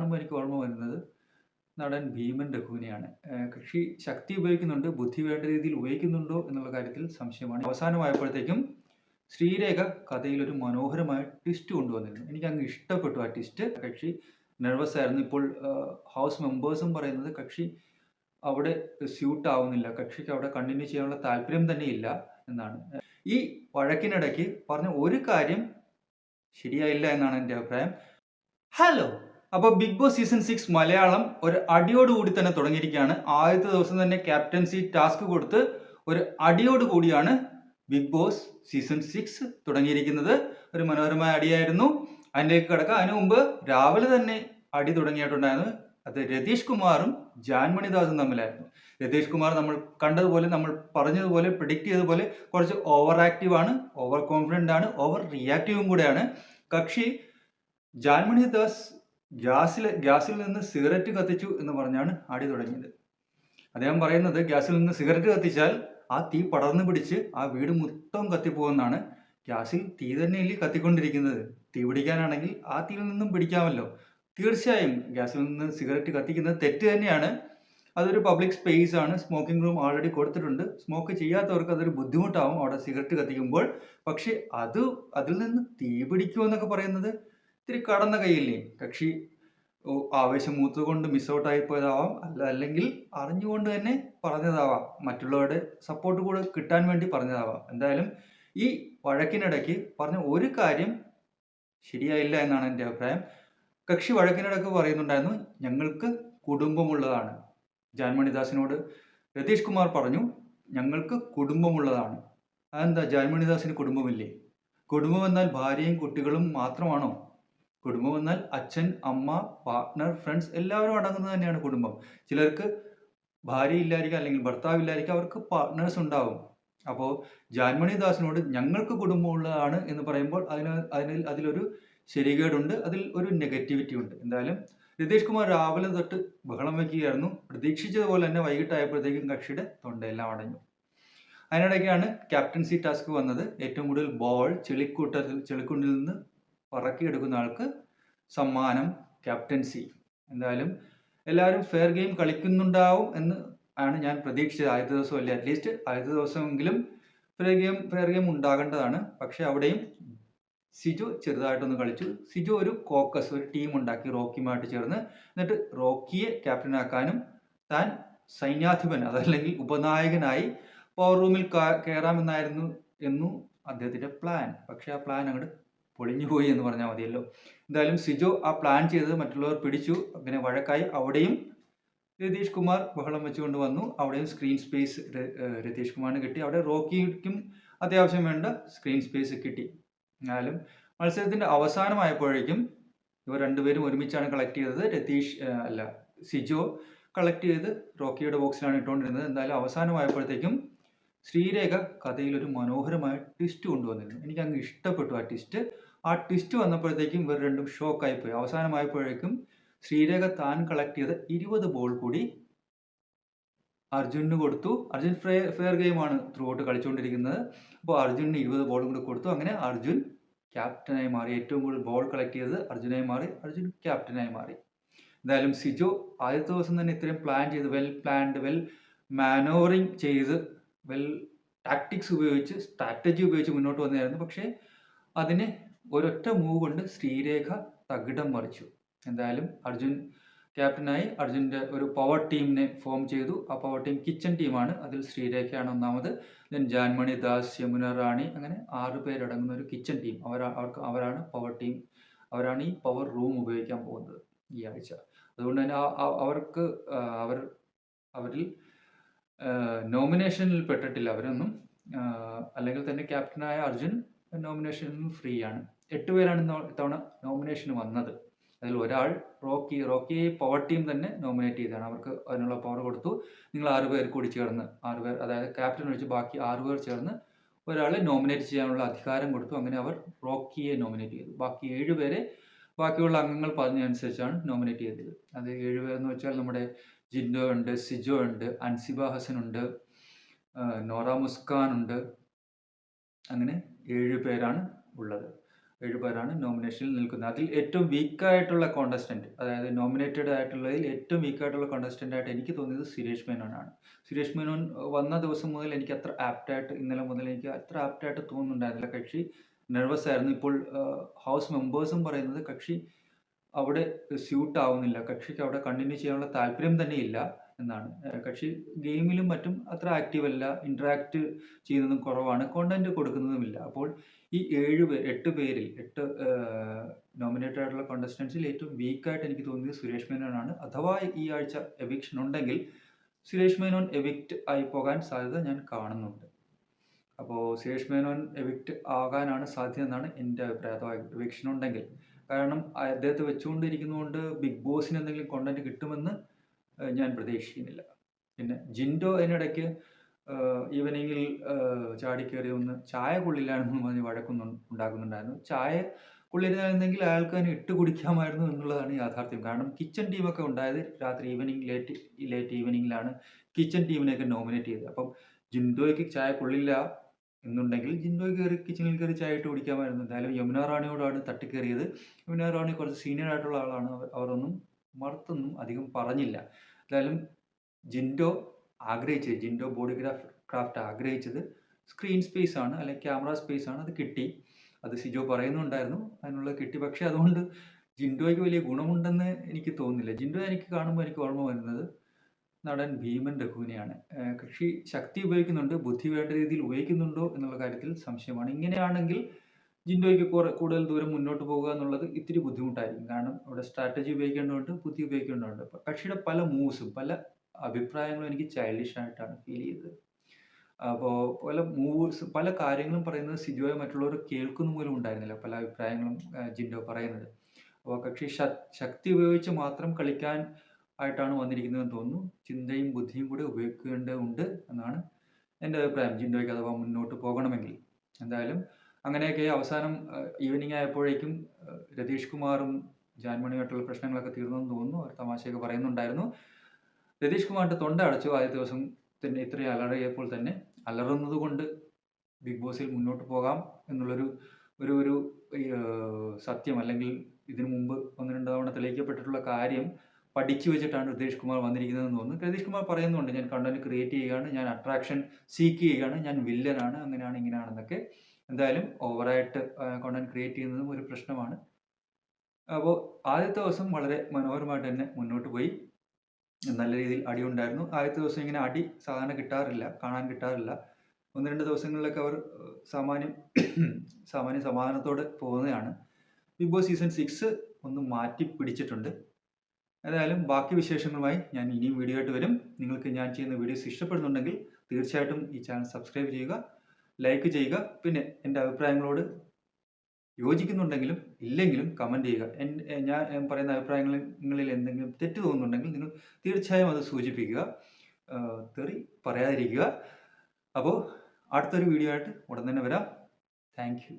കാണുമ്പോൾ എനിക്ക് ഓർമ്മ വരുന്നത് നടൻ ഭീമൻ രഘുവിനെയാണ്. കക്ഷി ശക്തി ഉപയോഗിക്കുന്നുണ്ട്, ബുദ്ധി വേണ്ട രീതിയിൽ ഉപയോഗിക്കുന്നുണ്ടോ എന്നുള്ള കാര്യത്തിൽ സംശയമാണ്. അവസാനമായപ്പോഴത്തേക്കും ശ്രീരേഖ കഥയിൽ ഒരു മനോഹരമായ ട്വിസ്റ്റ് കൊണ്ടുവന്നിരുന്നു. എനിക്കങ്ങ് ഇഷ്ടപ്പെട്ടു ആ ട്വിസ്റ്റ്. കക്ഷി നെർവസ് ആയിരുന്നു. ഇപ്പോൾ ഹൗസ് മെമ്പേഴ്സും പറയുന്നത് കക്ഷി അവിടെ സ്യൂട്ട് ആവുന്നില്ല, കക്ഷിക്ക് അവിടെ കണ്ടിന്യൂ ചെയ്യാനുള്ള താല്പര്യം തന്നെ ഇല്ല എന്നാണ്. ഈ വഴക്കിനിടയ്ക്ക് പറഞ്ഞ ഒരു കാര്യം ശരിയായില്ല എന്നാണ് എൻ്റെ അഭിപ്രായം. ഹലോ, അപ്പോൾ ബിഗ് ബോസ് സീസൺ 6 മലയാളം ഒരു അടിയോടുകൂടി തന്നെ തുടങ്ങിയിരിക്കുകയാണ്. ആദ്യത്തെ ദിവസം തന്നെ ക്യാപ്റ്റൻസി ടാസ്ക് കൊടുത്ത് ഒരു അടിയോട് കൂടിയാണ് ബിഗ് ബോസ് സീസൺ 6 തുടങ്ങിയിരിക്കുന്നത്. ഒരു മനോഹരമായ അടിയായിരുന്നു. അതിലേക്ക് കിടക്കാം. അതിനു മുമ്പ് രാവിലെ തന്നെ അടി തുടങ്ങിയിട്ടുണ്ടായിരുന്നു. അത് രതീഷ് കുമാറും ജാൻമണിദാസും തമ്മിലായിരുന്നു. രതീഷ് കുമാർ നമ്മൾ കണ്ടതുപോലെ, നമ്മൾ പറഞ്ഞതുപോലെ, പ്രിഡിക്റ്റ് ചെയ്തതുപോലെ കുറച്ച് ഓവർ ആക്റ്റീവ് ആണ്, ഓവർ കോൺഫിഡൻ്റ് ആണ്, ഓവർ റിയാക്റ്റീവും കൂടെയാണ്. കക്ഷി ജാൻമണിദാസ് ഗ്യാസിൽ നിന്ന് സിഗരറ്റ് കത്തിച്ചു എന്ന് പറഞ്ഞാണ് അടി തുടങ്ങിയത്. അദ്ദേഹം പറയുന്നത് ഗ്യാസിൽ നിന്ന് സിഗരറ്റ് കത്തിച്ചാൽ ആ തീ പടർന്നു പിടിച്ച് ആ വീട് മൊത്തം കത്തിപ്പോകുന്നാണ്. ഗ്യാസിൽ തീ തന്നെയല്ലേ കത്തിക്കൊണ്ടിരിക്കുന്നത്. തീ പിടിക്കാനാണെങ്കിൽ ആ തീയിൽ നിന്നും പിടിക്കാമല്ലോ. തീർച്ചയായും ഗ്യാസിൽ നിന്ന് സിഗരറ്റ് കത്തിക്കുന്നത് തെറ്റ് തന്നെയാണ്. അതൊരു പബ്ലിക് സ്പേസ് ആണ്. സ്മോക്കിംഗ് റൂം ഓൾറെഡി കൊടുത്തിട്ടുണ്ട്. സ്മോക്ക് ചെയ്യാത്തവർക്ക് അതൊരു ബുദ്ധിമുട്ടാവും അവിടെ സിഗരറ്റ് കത്തിക്കുമ്പോൾ. പക്ഷെ അതിൽ നിന്ന് തീ പിടിക്കുമെന്നൊക്കെ പറയുന്നത് ഇത്തിരി കടന്ന കൈയല്ലേ. കക്ഷി ആവേശം മൂത്തുകൊണ്ട് മിസ് ഔട്ട് ആയി പോയതാവാം, അല്ലെങ്കിൽ അറിഞ്ഞുകൊണ്ട് തന്നെ പറഞ്ഞതാവാം, മറ്റുള്ളവരുടെ സപ്പോർട്ട് കൂടെ കിട്ടാൻ വേണ്ടി പറഞ്ഞതാവാം. എന്തായാലും ഈ വഴക്കിനിടയ്ക്ക് പറഞ്ഞ ഒരു കാര്യം ശരിയായില്ല എന്നാണ് എൻ്റെ അഭിപ്രായം. കക്ഷി വഴക്കിനിടയ്ക്ക് പറയുന്നുണ്ടായിരുന്നു ഞങ്ങൾക്ക് കുടുംബമുള്ളതാണ്. ജാൻമണിദാസിനോട് രതീഷ് കുമാർ പറഞ്ഞു ഞങ്ങൾക്ക് കുടുംബമുള്ളതാണ്. അതെന്താ, ജാൻമണിദാസിന് കുടുംബമില്ലേ? കുടുംബം എന്നാൽ ഭാര്യയും കുട്ടികളും മാത്രമാണോ? കുടുംബം എന്നാൽ അച്ഛൻ, അമ്മ, പാർട്ട്ണർ, ഫ്രണ്ട്സ് എല്ലാവരും അടങ്ങുന്നത് തന്നെയാണ് കുടുംബം. ചിലർക്ക് ഭാര്യ ഇല്ലായിരിക്കാം, അല്ലെങ്കിൽ ഭർത്താവ് ഇല്ലായിരിക്കാം, അവർക്ക് പാർട്ട്നേഴ്സ് ഉണ്ടാവും. അപ്പോൾ ജാൻമണിദാസിനോട് ഞങ്ങൾക്ക് കുടുംബമുള്ളതാണ് എന്ന് പറയുമ്പോൾ അതിലൊരു ശരികേടുണ്ട്, അതിൽ ഒരു നെഗറ്റിവിറ്റി ഉണ്ട്. എന്തായാലും രതീഷ് കുമാർ രാവിലെ തൊട്ട് ബഹളം വയ്ക്കുകയായിരുന്നു. പ്രതീക്ഷിച്ചതുപോലെ തന്നെ വൈകിട്ടായപ്പോഴത്തേക്കും കക്ഷിയുടെ തൊണ്ടയെല്ലാം അടഞ്ഞു. അതിനിടയ്ക്കാണ് ക്യാപ്റ്റൻസി ടാസ്ക് വന്നത്. ഏറ്റവും കൂടുതൽ ബോൾ ചെളിക്കുണ്ടിൽ നിന്ന് പറക്കിയെടുക്കുന്ന ആൾക്ക് സമ്മാനം ക്യാപ്റ്റൻസി. എന്തായാലും എല്ലാവരും ഫെയർ ഗെയിം കളിക്കുന്നുണ്ടാവും എന്ന് ആണ് ഞാൻ പ്രതീക്ഷിച്ചത്. ആദ്യത്തെ ദിവസം അല്ലേ, അറ്റ്ലീസ്റ്റ് ആദ്യത്തെ ദിവസമെങ്കിലും ഫെയർ ഗെയിം ഉണ്ടാകേണ്ടതാണ്. പക്ഷെ അവിടെയും സിജോ ചെറുതായിട്ടൊന്ന് കളിച്ചു. സിജോ ഒരു ടീം ഉണ്ടാക്കി റോക്കിയുമായിട്ട് ചേർന്ന്. എന്നിട്ട് റോക്കിയെ ക്യാപ്റ്റനാക്കാനും താൻ സൈന്യാധിപൻ അതല്ലെങ്കിൽ ഉപനായകനായി പവർ റൂമിൽ കയറാമെന്നായിരുന്നു അദ്ദേഹത്തിൻ്റെ പ്ലാൻ. പക്ഷെ ആ പ്ലാൻ അങ്ങോട്ട് പൊളിഞ്ഞുപോയി എന്ന് പറഞ്ഞാൽ മതിയല്ലോ. എന്തായാലും സിജോ ആ പ്ലാൻ ചെയ്തത് മറ്റുള്ളവർ പിടിച്ചു. അങ്ങനെ വഴക്കായി. അവിടെയും രതീഷ് കുമാർ ബഹളം വെച്ചുകൊണ്ട് വന്നു. അവിടെയും സ്ക്രീൻ സ്പേസ് രതീഷ് കുമാറിന് കിട്ടി. അവിടെ റോക്കിക്കും അത്യാവശ്യം വേണ്ട സ്ക്രീൻ സ്പേസ് കിട്ടി. എന്നാലും മത്സരത്തിൻ്റെ അവസാനമായപ്പോഴേക്കും ഇവർ രണ്ടുപേരും ഒരുമിച്ചാണ് കളക്ട് ചെയ്തത്. സിജോ കളക്ട് ചെയ്ത് റോക്കിയുടെ ബോക്സിലാണ് ഇട്ടുകൊണ്ടിരുന്നത്. എന്തായാലും അവസാനമായപ്പോഴത്തേക്കും ശ്രീരേഖ കഥയിൽ ഒരു മനോഹരമായ ട്വിസ്റ്റ് കൊണ്ടുവന്നിരുന്നു. എനിക്ക് അങ്ങ് ഇഷ്ടപ്പെട്ടു ആ ട്വിസ്റ്റ്. ആ ട്വിസ്റ്റ് വന്നപ്പോഴത്തേക്കും ഇവർ രണ്ടും ഷോക്കായിപ്പോയി. അവസാനമായപ്പോഴേക്കും ശ്രീരേഖ താൻ കളക്ട് ചെയ്ത 20 ബോൾ കൂടി അർജുനന് കൊടുത്തു. അർജുൻ ഫെയർ ഗെയിമാണ് ത്രൂ ഔട്ട് കളിച്ചുകൊണ്ടിരിക്കുന്നത്. അപ്പോൾ അർജുനന് 20 ബോളും കൂടി കൊടുത്തു. അങ്ങനെ അർജുൻ ക്യാപ്റ്റനായി മാറി. ഏറ്റവും കൂടുതൽ ബോൾ കളക്ട് ചെയ്തത് അർജുനായി മാറി. അർജുൻ ക്യാപ്റ്റനായി മാറി. എന്തായാലും സിജോ ആദ്യത്തെ ദിവസം തന്നെ ഇത്രയും പ്ലാൻ ചെയ്ത്, വെൽ പ്ലാൻഡ്, വെൽ മാനോവറിങ് ചെയ്ത്, വെൽ ടാക്ടിക്സ് ഉപയോഗിച്ച്, സ്ട്രാറ്റജി ഉപയോഗിച്ച് മുന്നോട്ട് വന്നതായിരുന്നു. പക്ഷേ അതിനെ ഒരൊറ്റ മൂവ് കൊണ്ട് ശ്രീരേഖ തകിടം മറിച്ചു. എന്തായാലും അർജുൻ ക്യാപ്റ്റനായി. അർജുൻ്റെ ഒരു പവർ ടീമിനെ ഫോം ചെയ്തു. ആ പവർ ടീം കിച്ചൺ ടീമാണ്. അതിൽ ശ്രീരേഖയാണ് ഒന്നാമത്. ദെൻ ജാൻമണി ദാസ്, യമുന റാണി, അങ്ങനെ 6 പേരടങ്ങുന്ന ഒരു കിച്ചൺ ടീം. അവരാണ് പവർ ടീം. അവരാണ് ഈ പവർ റൂം ഉപയോഗിക്കാൻ പോകുന്നത് ഈ ആഴ്ച. അതുകൊണ്ട് തന്നെ അവരിൽ നോമിനേഷനിൽ പെട്ടിട്ടില്ല അവരൊന്നും. അല്ലെങ്കിൽ തന്നെ ക്യാപ്റ്റനായ അർജുൻ നോമിനേഷനിൽ നിന്ന് ഫ്രീ ആണ്. 8 പേരാണ് ഇത്തവണ നോമിനേഷന് വന്നത്. അതിൽ ഒരാൾ റോക്കിയെ പവർ ടീം തന്നെ നോമിനേറ്റ് ചെയ്തതാണ്. അവർക്ക് അതിനുള്ള പവർ കൊടുത്തു. നിങ്ങൾ 6 പേർ കൂടി ചേർന്ന്, 6 പേർ, അതായത് ക്യാപ്റ്റൻ ഒഴിച്ച് ബാക്കി 6 പേർ ചേർന്ന് ഒരാളെ നോമിനേറ്റ് ചെയ്യാനുള്ള അധികാരം കൊടുത്തു. അങ്ങനെ അവർ റോക്കിയെ നോമിനേറ്റ് ചെയ്തു. ബാക്കി 7 പേരെ ബാക്കിയുള്ള അംഗങ്ങൾ പറഞ്ഞതനുസരിച്ചാണ് നോമിനേറ്റ് ചെയ്തത്. അത് 7 പേരെന്ന് വെച്ചാൽ നമ്മുടെ ജിൻഡോ ഉണ്ട്, സിജോ ഉണ്ട്, അൻസിബ ഹസൻ ഉണ്ട്, നോറ മുസ്കാൻ ഉണ്ട്. അങ്ങനെ 7 പേരാണ് ഉള്ളത്. 7 പേരാണ് നോമിനേഷനിൽ നിൽക്കുന്നത്. അതിൽ ഏറ്റവും വീക്കായിട്ടുള്ള കോണ്ടസ്റ്റന്റ്, അതായത് നോമിനേറ്റഡ് ആയിട്ടുള്ളതിൽ ഏറ്റവും വീക്കായിട്ടുള്ള കോണ്ടസ്റ്റന്റ് ആയിട്ട് എനിക്ക് തോന്നിയത് സുരേഷ് മേനോനാണ്. സുരേഷ് മേനോൻ വന്ന ദിവസം മുതൽ എനിക്ക് അത്ര ആപ്റ്റായിട്ട്, ഇന്നലെ മുതൽ എനിക്ക് അത്ര ആപ്റ്റായിട്ട് തോന്നുന്നുണ്ടായിരുന്നില്ല. കക്ഷി നെർവസ് ആയിരുന്നു. ഇപ്പോൾ ഹൗസ് മെമ്പേഴ്സും പറയുന്നത് കക്ഷി അവിടെ സ്യൂട്ട് ആവുന്നില്ല, കക്ഷിക്ക് അവിടെ കണ്ടിന്യൂ ചെയ്യാനുള്ള താല്പര്യം തന്നെ ഇല്ല എന്നാണ്. കക്ഷി ഗെയിമിലും മറ്റും അത്ര ആക്റ്റീവ് അല്ല, ഇന്ററാക്ട് ചെയ്യുന്നതും കുറവാണ്, കോണ്ടന്റ് കൊടുക്കുന്നതുമില്ല. അപ്പോൾ ഈ 8 പേരിൽ 8 നോമിനേറ്റഡ് ആയിട്ടുള്ള കോണ്ടസ്റ്റൻസിൽ ഏറ്റവും വീക്കായിട്ട് എനിക്ക് തോന്നിയത് സുരേഷ് മേനോനാണ്. അഥവാ ഈ ആഴ്ച എവിക്ഷൻ ഉണ്ടെങ്കിൽ സുരേഷ് മേനോൻ എവിക്റ്റ് ആയി പോകാൻ സാധ്യത ഞാൻ കാണുന്നുണ്ട്. അപ്പോൾ സുരേഷ് മേനോൻ എവിക്റ്റ് ആകാനാണ് സാധ്യത എന്നാണ് എൻ്റെ അഭിപ്രായം, അഥവാ എവിക്ഷൻ ഉണ്ടെങ്കിൽ. കാരണം അദ്ദേഹത്തെ വെച്ചുകൊണ്ടിരിക്കുന്നതുകൊണ്ട് ബിഗ് ബോസിന് എന്തെങ്കിലും കോണ്ടന്റ് കിട്ടുമെന്ന് ഞാൻ പ്രതീക്ഷിക്കുന്നില്ല. പിന്നെ ജിൻഡോ അതിനിടയ്ക്ക് ഈവനിങ്ങിൽ ചാടിക്കയറി ഒന്ന് ചായ കൊള്ളില്ലാണെന്ന് പറഞ്ഞ് ഉണ്ടാക്കുന്നുണ്ടായിരുന്നു. ചായ കൊള്ളിരുന്നായിരുന്നെങ്കിൽ അയാൾക്ക് തന്നെ ഇട്ട് കുടിക്കാമായിരുന്നു എന്നുള്ളതാണ് യാഥാർത്ഥ്യം. കാരണം കിച്ചൺ ടീമൊക്കെ ഉണ്ടായത് രാത്രി ഈവനിങ് ലേറ്റ് ഈവനിങ്ങിലാണ് കിച്ചൺ ടീമിനെയൊക്കെ നോമിനേറ്റ് ചെയ്തത്. അപ്പം ജിൻഡോയ്ക്ക് ചായ കൊള്ളില്ല എന്നുണ്ടെങ്കിൽ ജിൻഡോയ്ക്ക് കിച്ചണിൽ കയറി ചായ ഇട്ട് കുടിക്കാമായിരുന്നു. എന്തായാലും യമുന റാണിയോടാണ് തട്ടിക്കയറിയത്. യമുന റാണി കുറച്ച് സീനിയർ ആയിട്ടുള്ള ആളാണ്, അവരൊന്നും മറുത്തൊന്നും അധികം പറഞ്ഞില്ല. എന്തായാലും ജിൻഡോ ബോഡി ക്രാഫ്റ്റ് ആഗ്രഹിച്ചത് സ്ക്രീൻ സ്പേസ് ആണ്, അല്ലെങ്കിൽ ക്യാമറ സ്പേസ് ആണ്. അത് കിട്ടി, അത് സിജോ പറയുന്നുണ്ടായിരുന്നു, അതിനുള്ളത് കിട്ടി. പക്ഷെ അതുകൊണ്ട് ജിൻഡോയ്ക്ക് വലിയ ഗുണമുണ്ടെന്ന് എനിക്ക് തോന്നുന്നില്ല. ജിൻഡോ എനിക്ക് കാണുമ്പോൾ എനിക്ക് ഓർമ്മ വരുന്നത് നടൻ ഭീമൻ രഘുവിനെയാണ്. കൃഷി ശക്തി ഉപയോഗിക്കുന്നുണ്ട്, ബുദ്ധി വേണ്ട രീതിയിൽ ഉപയോഗിക്കുന്നുണ്ടോ എന്നുള്ള കാര്യത്തിൽ സംശയമാണ്. ഇങ്ങനെയാണെങ്കിൽ ജിൻഡോയ്ക്ക് കൂടുതൽ ദൂരം മുന്നോട്ട് പോകുക എന്നുള്ളത് ഇത്തിരി ബുദ്ധിമുട്ടായിരിക്കും. കാരണം അവിടെ സ്ട്രാറ്റജി ഉപയോഗിക്കേണ്ടതുണ്ട്, ബുദ്ധി ഉപയോഗിക്കേണ്ടതുണ്ട്. കക്ഷിയുടെ പല മൂവ്സും പല അഭിപ്രായങ്ങളും എനിക്ക് ചൈൽഡിഷ് ആയിട്ടാണ് ഫീൽ ചെയ്തത്. അപ്പോൾ പല കാര്യങ്ങളും പറയുന്നത് സിജോയെ മറ്റുള്ളവർ കേൾക്കുന്ന പോലും ഉണ്ടായിരുന്നില്ല, പല അഭിപ്രായങ്ങളും ജിൻഡോ പറയുന്നത്. അപ്പോൾ കക്ഷി ശക്തി ഉപയോഗിച്ച് മാത്രം കളിക്കാൻ ആയിട്ടാണ് വന്നിരിക്കുന്നതെന്ന് തോന്നുന്നു. ചിന്തയും ബുദ്ധിയും കൂടെ ഉപയോഗിക്കേണ്ടതുണ്ട് എന്നാണ് എൻ്റെ അഭിപ്രായം, ജിൻഡോയ്ക്ക് അഥവാ മുന്നോട്ട് പോകണമെങ്കിൽ. എന്തായാലും അങ്ങനെയൊക്കെ അവസാനം ഈവനിങ് ആയപ്പോഴേക്കും രതീഷ് കുമാറും ജാൻമണിയായിട്ടുള്ള പ്രശ്നങ്ങളൊക്കെ തീർന്നെന്ന് തോന്നുന്നു. അവർ തമാശയൊക്കെ പറയുന്നുണ്ടായിരുന്നു. രതീഷ് കുമാറിൻ്റെ തൊണ്ട അടച്ചു ആദ്യ ദിവസം തന്നെ. ഇത്രയും അലറിയപ്പോൾ തന്നെ അലറുന്നത് കൊണ്ട് ബിഗ് ബോസിൽ മുന്നോട്ട് പോകാം എന്നുള്ളൊരു ഒരു സത്യം, അല്ലെങ്കിൽ ഇതിനു മുമ്പ് 1-2 തവണ തെളിയിക്കപ്പെട്ടിട്ടുള്ള കാര്യം പഠിച്ചു വെച്ചിട്ടാണ് രതീഷ് കുമാർ വന്നിരിക്കുന്നതെന്ന് തോന്നുന്നു. രതീഷ് കുമാർ പറയുന്നുണ്ട്, ഞാൻ കണ്ടന്റ് ക്രിയേറ്റ് ചെയ്യുകയാണ്, ഞാൻ അട്രാക്ഷൻ സീക്ക് ചെയ്യുകയാണ്, ഞാൻ വില്ലനാണ്, അങ്ങനെയാണ് ഇങ്ങനെയാണെന്നൊക്കെ. എന്തായാലും ഓവറായിട്ട് കണ്ടന്റ് ക്രിയേറ്റ് ചെയ്യുന്നതും ഒരു പ്രശ്നമാണ്. അപ്പോൾ ആദ്യത്തെ ദിവസം വളരെ മനോഹരമായിട്ട് തന്നെ മുന്നോട്ട് പോയി. നല്ല രീതിയിൽ അടി ഉണ്ടായിരുന്നു. ആദ്യത്തെ ദിവസം ഇങ്ങനെ അടി സാധാരണ കാണാൻ കിട്ടാറില്ല. 1-2 ദിവസങ്ങളിലൊക്കെ അവർ സമാധാനത്തോടെ പോകുന്നതാണ്. ബിഗ് ബോസ് സീസൺ 6 ഒന്ന് മാറ്റി പിടിച്ചിട്ടുണ്ട്. ഏതായാലും ബാക്കി വിശേഷങ്ങളുമായി ഞാൻ ഇനിയും വീഡിയോ ആയിട്ട് വരും. നിങ്ങൾക്ക് ഞാൻ ചെയ്യുന്ന വീഡിയോസ് ഇഷ്ടപ്പെടുന്നുണ്ടെങ്കിൽ തീർച്ചയായിട്ടും ഈ ചാനൽ സബ്സ്ക്രൈബ് ചെയ്യുക, ലൈക്ക് ചെയ്യുക. പിന്നെ എൻ്റെ അഭിപ്രായങ്ങളോട് യോജിക്കുന്നുണ്ടെങ്കിലും ഇല്ലെങ്കിലും കമൻറ്റ് ചെയ്യുക. ഞാൻ പറയുന്ന അഭിപ്രായങ്ങളിൽ എന്തെങ്കിലും തെറ്റ് തോന്നുന്നുണ്ടെങ്കിൽ നിങ്ങൾ തീർച്ചയായും അത് സൂചിപ്പിക്കുക, തെറി പറയാതിരിക്കുക. അപ്പോൾ അടുത്തൊരു വീഡിയോ ആയിട്ട് ഉടൻ തന്നെ വരാം. Thank you.